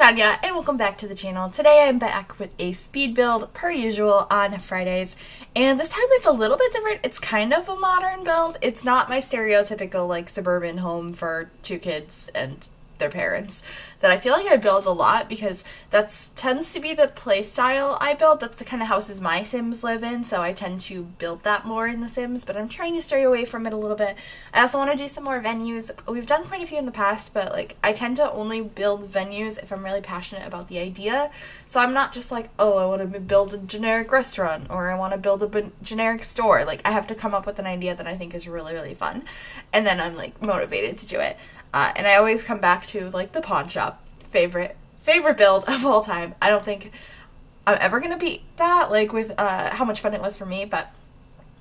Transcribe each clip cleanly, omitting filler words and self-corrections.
Tanya, and welcome back to the channel. Today I'm back with a speed build per usual on Fridays, and this time it's a little bit different. It's kind of a modern build. It's not my stereotypical like suburban home for two kids and their parents that I feel like I build a lot, because that tends to be the play style I build. That's the kind of houses my Sims live in, so I tend to build that more in the Sims, but I'm trying to stray away from it a little bit. I also want to do some more venues. We've done quite a few in the past, but like I tend to only build venues if I'm really passionate about the idea. So I'm not just like, oh, I want to build a generic restaurant or I want to build a generic store. Like I have to come up with an idea that I think is really, really fun, and then I'm like motivated to do it. And I always come back to like the pawn shop, favorite build of all time. I don't think I'm ever gonna beat that, like with how much fun it was for me, but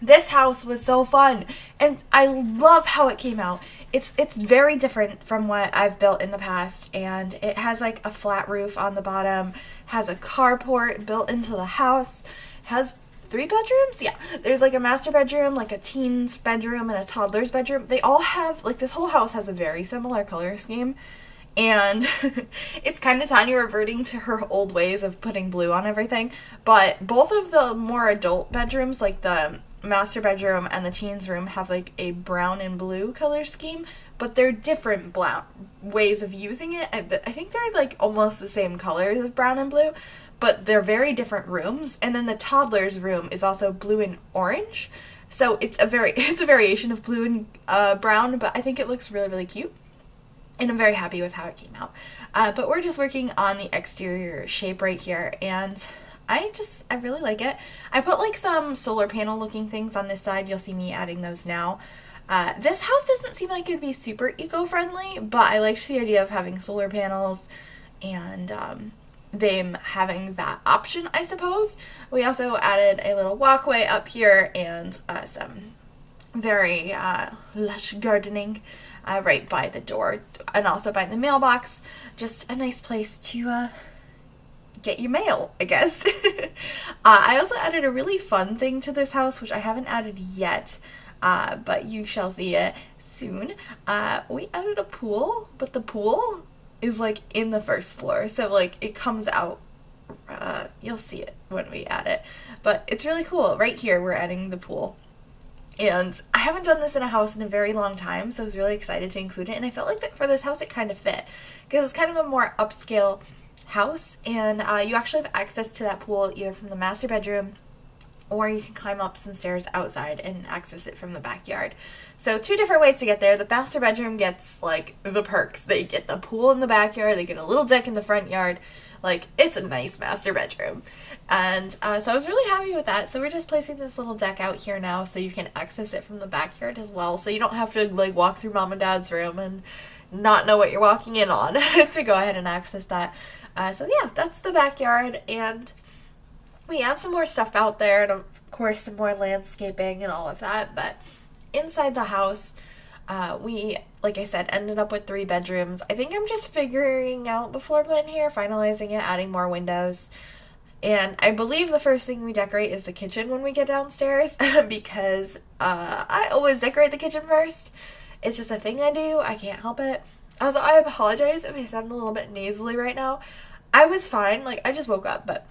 this house was so fun, and I love how it came out. It's very different from what I've built in the past, and it has like a flat roof on the bottom, has a carport built into the house, has 3 bedrooms? Yeah. There's like a master bedroom, like a teen's bedroom, and a toddler's bedroom. They all have, like, this whole house has a very similar color scheme. And it's kind of Tanya reverting to her old ways of putting blue on everything. But both of the more adult bedrooms, like the master bedroom and the teen's room, have like a brown and blue color scheme. But they're different ways of using it. I think they're like almost the same colors of brown and blue, but they're very different rooms. And then the toddler's room is also blue and orange. So it's a variation of blue and brown, but I think it looks really, really cute. And I'm very happy with how it came out. But we're just working on the exterior shape right here, and I really like it. I put like some solar panel looking things on this side. You'll see me adding those now. This house doesn't seem like it'd be super eco-friendly, but I liked the idea of having solar panels and them having that option, I suppose. We also added a little walkway up here and some very lush gardening right by the door and also by the mailbox. Just a nice place to get your mail, I guess. I also added a really fun thing to this house, which I haven't added yet, but you shall see it soon. We added a pool, but the pool is like in the first floor, so like it comes out, you'll see it when we add it, but it's really cool. Right here we're adding the pool, and I haven't done this in a house in a very long time, so I was really excited to include it, and I felt like that for this house it kind of fit, because it's kind of a more upscale house, and you actually have access to that pool either from the master bedroom, or you can climb up some stairs outside and access it from the backyard. So 2 different ways to get there. The master bedroom gets like the perks. They get the pool in the backyard, they get a little deck in the front yard. Like, it's a nice master bedroom. And so I was really happy with that. So we're just placing this little deck out here now so you can access it from the backyard as well. So you don't have to like walk through mom and dad's room and not know what you're walking in on to go ahead and access that. So yeah, that's the backyard, and we add some more stuff out there, and of course some more landscaping and all of that. But inside the house, we, like I said, ended up with 3 bedrooms. I think I'm just figuring out the floor plan here, finalizing it, adding more windows. And I believe the first thing we decorate is the kitchen when we get downstairs, because I always decorate the kitchen first. It's just a thing I do. I can't help it. Also, I apologize if I sound a little bit nasally right now. I was fine. Like, I just woke up, but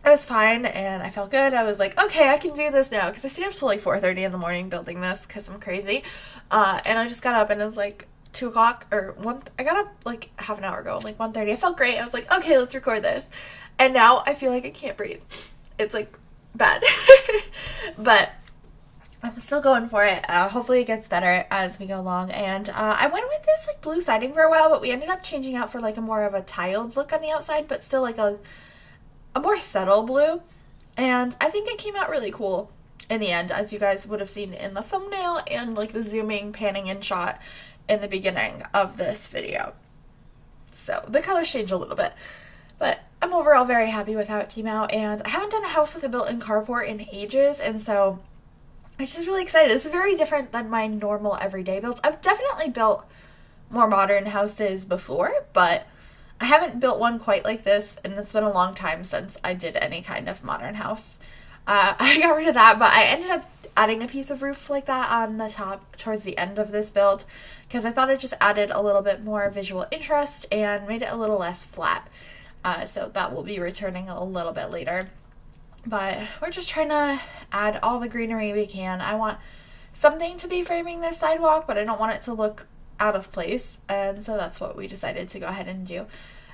I was fine and I felt good. I was like, okay, I can do this now, because I stayed up till like 4:30 in the morning building this because I'm crazy. And I just got up and it was like 2 o'clock or 1. I got up like half an hour ago, like 1:30. I felt great. I was like, okay, let's record this. And now I feel like I can't breathe. It's like bad. But I'm still going for it. Hopefully it gets better as we go along. And I went with this like blue siding for a while, but we ended up changing out for like a more of a tiled look on the outside, but still like a more subtle blue. And I think it came out really cool in the end, as you guys would have seen in the thumbnail and like the zooming, panning in shot in the beginning of this video. So the colors changed a little bit, but I'm overall very happy with how it came out. And I haven't done a house with a built-in carport in ages, and so I'm just really excited. This is very different than my normal everyday builds. I've definitely built more modern houses before, but I haven't built one quite like this, and it's been a long time since I did any kind of modern house. I got rid of that, but I ended up adding a piece of roof like that on the top towards the end of this build because I thought it just added a little bit more visual interest and made it a little less flat. So that will be returning a little bit later. But we're just trying to add all the greenery we can. I want something to be framing this sidewalk, but I don't want it to look out of place. And so that's what we decided to go ahead and do.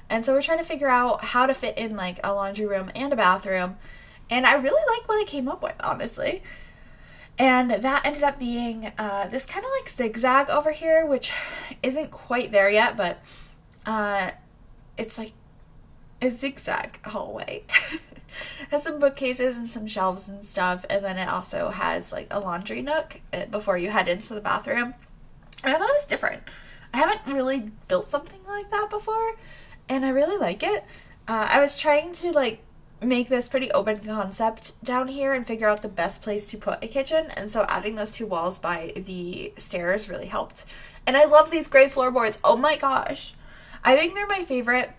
And so we're trying to figure out how to fit in like a laundry room and a bathroom. And I really like what I came up with, honestly. And that ended up being this kind of like zigzag over here, which isn't quite there yet, but it's like a zigzag hallway. Has some bookcases and some shelves and stuff, and then it also has like a laundry nook before you head into the bathroom. And I thought it was different. I haven't really built something like that before, and I really like it. I was trying to like make this pretty open concept down here and figure out the best place to put a kitchen, and so adding those two walls by the stairs really helped. And I love these gray floorboards. Oh my gosh. I think they're my favorite.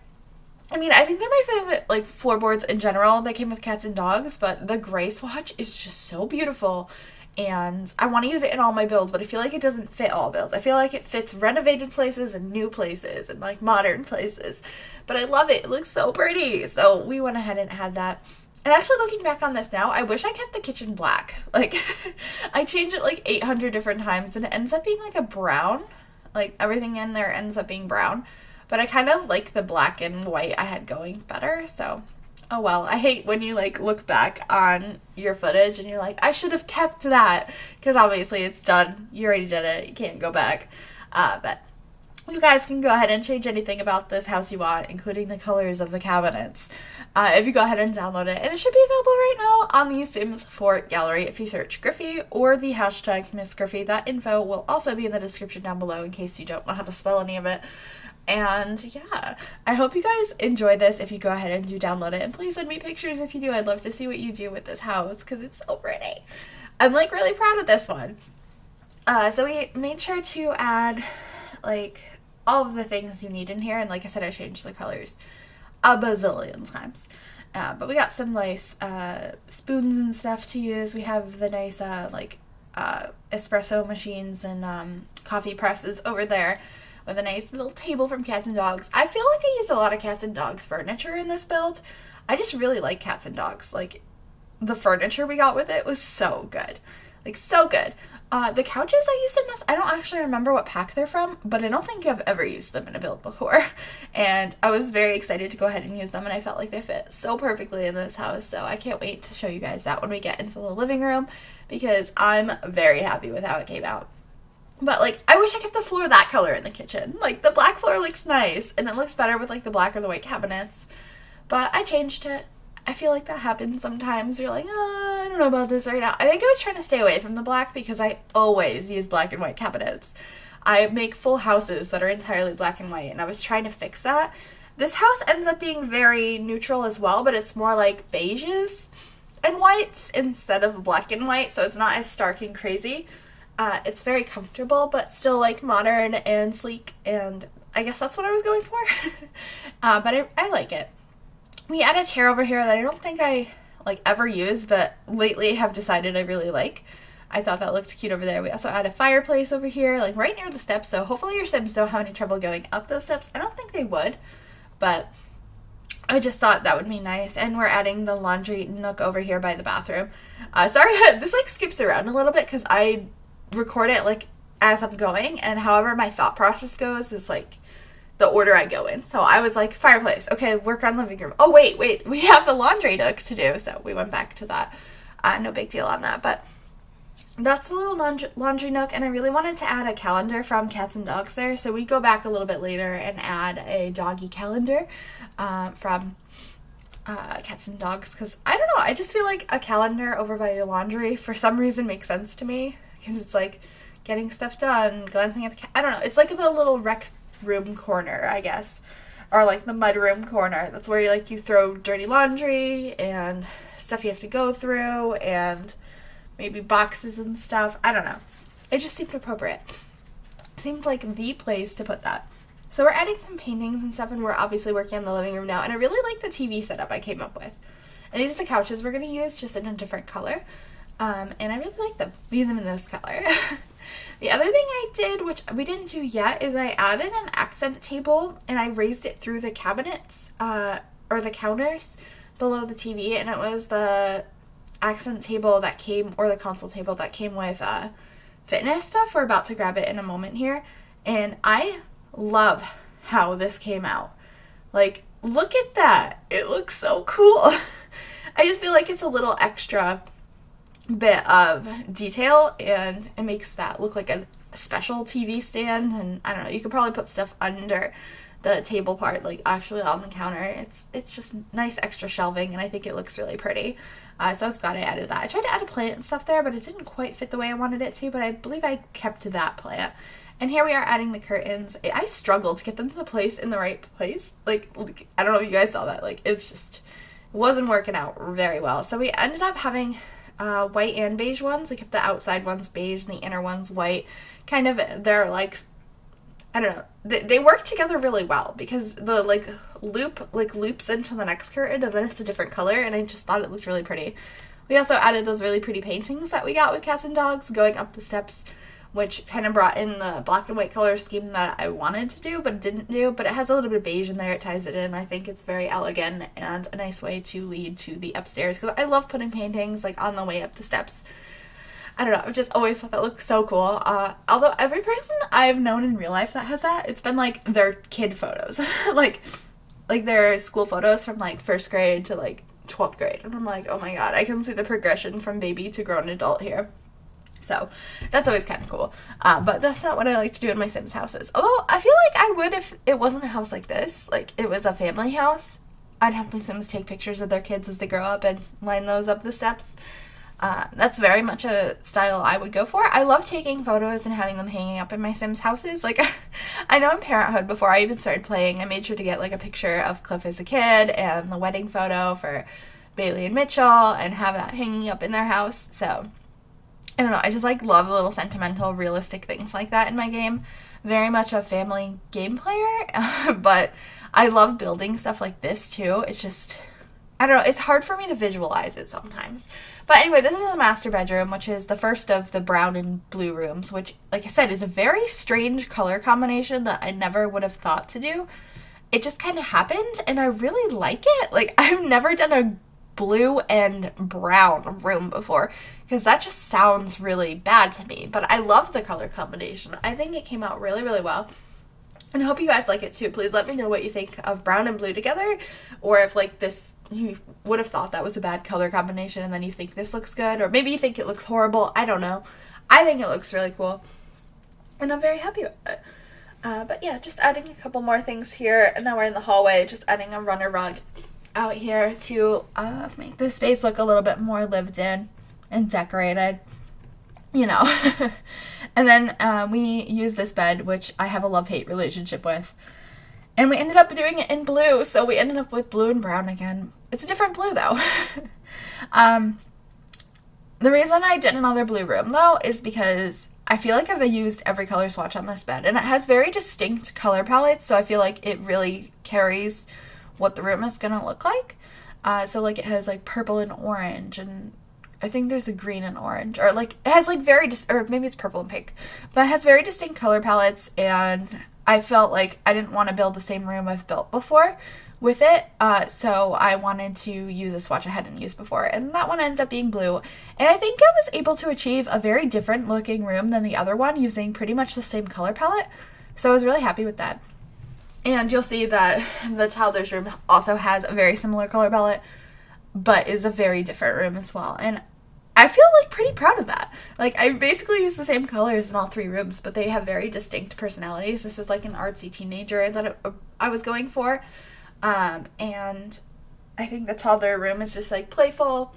I think they're my favorite, like, floorboards in general. They came with cats and dogs, but the gray swatch is just so beautiful, and I want to use it in all my builds, but I feel like it doesn't fit all builds. I feel like it fits renovated places and new places and, like, modern places, but I love it. It looks so pretty, so we went ahead and had that. And actually, looking back on this now, I wish I kept the kitchen black. Like, I changed it, like, 800 different times, and it ends up being, like, a brown. Like, everything in there ends up being brown. But I kind of like the black and white I had going better, so oh well. I hate when you like look back on your footage and you're like, I should have kept that, because obviously it's done. You already did it. You can't go back. But you guys can go ahead and change anything about this house you want, including the colors of the cabinets, if you go ahead and download it. And it should be available right now on the Sims 4 gallery if you search Griffy, or the hashtag MsGryphi.info will also be in the description down below in case you don't know how to spell any of it. And yeah, I hope you guys enjoy this if you go ahead and do download it. And please send me pictures if you do. I'd love to see what you do with this house because it's so pretty. I'm like really proud of this one. So we made sure to add like all of the things you need in here. And like I said, I changed the colors a bazillion times. But we got some nice spoons and stuff to use. We have the nice espresso machines and coffee presses over there, with a nice little table from Cats and Dogs. I feel like I used a lot of Cats and Dogs furniture in this build. I just really like Cats and Dogs. Like, the furniture we got with it was so good. Like, so good. The couches I used in this, I don't actually remember what pack they're from, but I don't think I've ever used them in a build before. And I was very excited to go ahead and use them, and I felt like they fit so perfectly in this house. So I can't wait to show you guys that when we get into the living room, because I'm very happy with how it came out. But, like, I wish I kept the floor that color in the kitchen. Like, the black floor looks nice, and it looks better with, like, the black or the white cabinets. But I changed it. I feel like that happens sometimes. You're like, oh, I don't know about this right now. I think I was trying to stay away from the black because I always use black and white cabinets. I make full houses that are entirely black and white, and I was trying to fix that. This house ends up being very neutral as well, but it's more like beiges and whites instead of black and white, so it's not as stark and crazy. It's very comfortable, but still, like, modern and sleek, and I guess that's what I was going for. But I like it. We add a chair over here that I don't think I, like, ever use, but lately have decided I really like. I thought that looked cute over there. We also add a fireplace over here, like, right near the steps, so hopefully your Sims don't have any trouble going up those steps. I don't think they would, but I just thought that would be nice. And we're adding the laundry nook over here by the bathroom. Sorry, this, like, skips around a little bit because I record it like as I'm going, and however my thought process goes is like the order I go in. So I was like, fireplace, okay, work on living room. Oh wait, we have a laundry nook to do, so we went back to that. No big deal on that, but that's a little laundry nook, and I really wanted to add a calendar from Cats and Dogs there, so we go back a little bit later and add a doggy calendar from Cats and Dogs, because I don't know, I just feel like a calendar over by your laundry for some reason makes sense to me. Because it's like getting stuff done, glancing at the I don't know. It's like the little rec room corner, I guess. Or like the mud room corner. That's where you throw dirty laundry and stuff you have to go through and maybe boxes and stuff. I don't know. It just seemed appropriate. Seemed like the place to put that. So we're adding some paintings and stuff, and we're obviously working on the living room now. And I really like the TV setup I came up with. And these are the couches we're going to use, just in a different color. And I really like them. We use them in this color. The other thing I did, which we didn't do yet, is I added an accent table and I raised it through the cabinets, or the counters below the TV, and it was the accent table that came, or the console table that came with fitness stuff. We're about to grab it in a moment here, and I love how this came out. Like, look at that. It looks so cool. I just feel like it's a little extra bit of detail, and it makes that look like a special TV stand. And I don't know, you could probably put stuff under the table part, like actually on the counter. It's just nice extra shelving, and I think it looks really pretty. So I was glad I added that. I tried to add a plant and stuff there, but it didn't quite fit the way I wanted it to, but I believe I kept that plant. And here we are adding the curtains. I struggled to get them to place in the right place. Like, I don't know if you guys saw that. Like, it's just wasn't working out very well. So we ended up having white and beige ones. We kept the outside ones beige and the inner ones white. Kind of, they're like, I don't know, they work together really well because the loops into the next curtain, and then it's a different color, and I just thought it looked really pretty. We also added those really pretty paintings that we got with cats and dogs going up the steps, which kind of brought in the black and white color scheme that I wanted to do but didn't do, but it has a little bit of beige in there. It ties it in. I think it's very elegant and a nice way to lead to the upstairs, because I love putting paintings like on the way up the steps. I don't know, I've just always thought that looked so cool. Although every person I've known in real life that has that, it's been like their kid photos. like their school photos from like 1st grade to like 12th grade. And I'm like, oh my god, I can see the progression from baby to grown adult here. So that's always kind of cool. But that's not what I like to do in my Sims houses. Although I feel like I would if it wasn't a house like this. Like, it was a family house. I'd have my Sims take pictures of their kids as they grow up and line those up the steps. That's very much a style I would go for. I love taking photos and having them hanging up in my Sims houses. Like, I know in Parenthood, before I even started playing, I made sure to get like a picture of Cliff as a kid and the wedding photo for Bailey and Mitchell and have that hanging up in their house. So I don't know, I just like love little sentimental, realistic things like that in my game. Very much a family game player, but I love building stuff like this too. It's just, I don't know, it's hard for me to visualize it sometimes. But anyway, this is the master bedroom, which is the first of the brown and blue rooms, which, like I said, is a very strange color combination that I never would have thought to do. It just kind of happened, and I really like it. Like, I've never done a blue and brown room before, because that just sounds really bad to me. But I love the color combination. I think it came out really, really well. And I hope you guys like it too. Please let me know what you think of brown and blue together, or if like this, you would have thought that was a bad color combination and then you think this looks good, or maybe you think it looks horrible. I don't know. I think it looks really cool, and I'm very happy with it. But yeah, just adding a couple more things here, and now we're in the hallway, just adding a runner rug out here to make the space look a little bit more lived in and decorated, you know. And then we use this bed, which I have a love-hate relationship with. And we ended up doing it in blue, so we ended up with blue and brown again. It's a different blue, though. The reason I did another blue room, though, is because I feel like I've used every color swatch on this bed. And it has very distinct color palettes, so I feel like it really carries what the room is going to look like. So, like, it has, like, purple and orange, and I think there's a green and orange, or like it has like very or maybe it's purple and pink, but it has very distinct color palettes, and I felt like I didn't want to build the same room I've built before with it, so I wanted to use a swatch I hadn't used before, and that one ended up being blue. And I think I was able to achieve a very different looking room than the other one using pretty much the same color palette, so I was really happy with that. And you'll see that the toddler's room also has a very similar color palette, but is a very different room as well. And I feel like pretty proud of that. Like, I basically use the same colors in all three rooms, but they have very distinct personalities. This is like an artsy teenager that I was going for. And I think the toddler room is just like playful,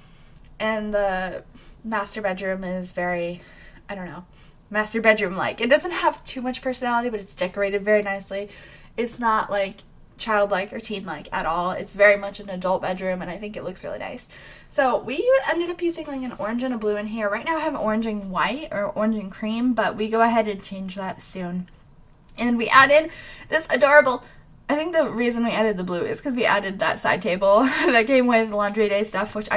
and the master bedroom is very, I don't know, master bedroom like. It doesn't have too much personality, but it's decorated very nicely. It's not like childlike or teen-like at all. It's very much an adult bedroom, and I think it looks really nice. So we ended up using like an orange and a blue in here. Right now I have orange and white, or orange and cream, but we go ahead and change that soon. And we added this adorable, I think the reason we added the blue is because we added that side table that came with laundry day stuff, which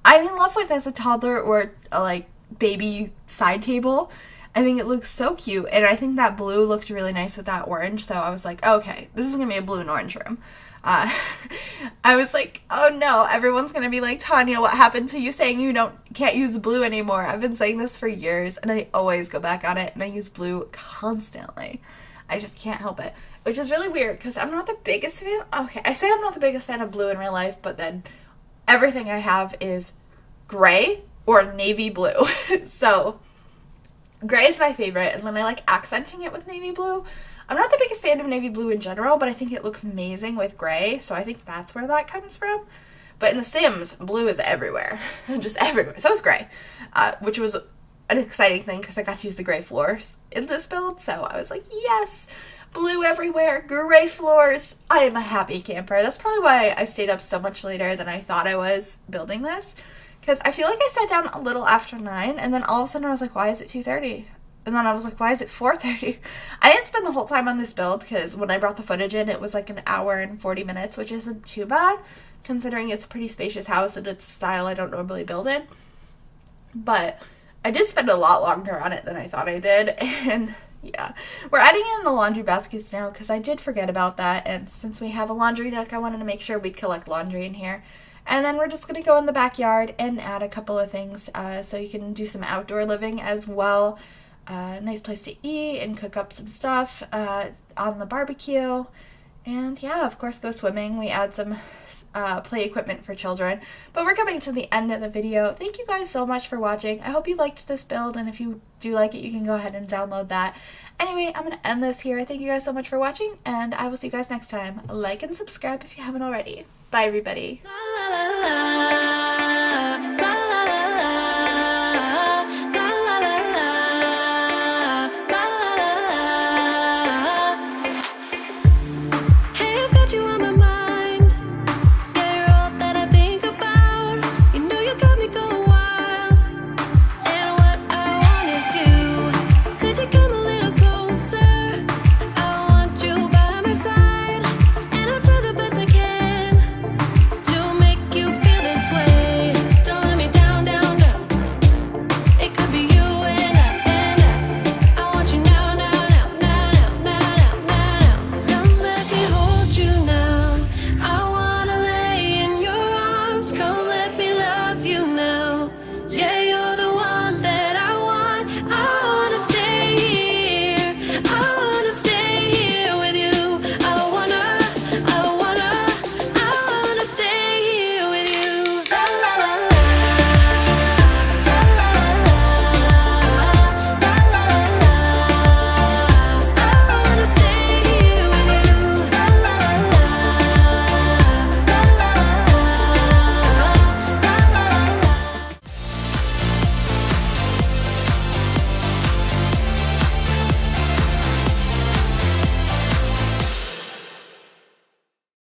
I'm in love with as a toddler or a like baby side table. I think it looks so cute, and I think that blue looked really nice with that orange, so I was like, okay, this is gonna be a blue and orange room. I was like, oh no, everyone's gonna be like, Tanya, what happened to you saying you can't use blue anymore? I've been saying this for years, and I always go back on it, and I use blue constantly. I just can't help it, which is really weird, because I'm not the biggest fan. Okay, I say I'm not the biggest fan of blue in real life, but then everything I have is gray or navy blue. So gray is my favorite, and then I like accenting it with navy blue. I'm not the biggest fan of navy blue in general, but I think it looks amazing with gray, so I think that's where that comes from. But in The Sims, blue is everywhere. Just everywhere. So is gray, which was an exciting thing because I got to use the gray floors in this build, so I was like, yes, blue everywhere, gray floors. I am a happy camper. That's probably why I stayed up so much later than I thought I was building this, because I feel like I sat down a little after 9, and then all of a sudden I was like, why is it 2:30? And then I was like, why is it 4:30? I didn't spend the whole time on this build because when I brought the footage in, it was like an hour and 40 minutes, which isn't too bad considering it's a pretty spacious house and it's a style I don't normally build in. But I did spend a lot longer on it than I thought I did. And yeah, we're adding in the laundry baskets now because I did forget about that. And since we have a laundry deck, I wanted to make sure we'd collect laundry in here. And then we're just going to go in the backyard and add a couple of things so you can do some outdoor living as well. Nice place to eat and cook up some stuff on the barbecue. And yeah, of course, go swimming. We add some play equipment for children. But we're coming to the end of the video. Thank you guys so much for watching. I hope you liked this build, and if you do like it, you can go ahead and download that. Anyway, I'm going to end this here. Thank you guys so much for watching, and I will see you guys next time. Like and subscribe if you haven't already. Bye, everybody.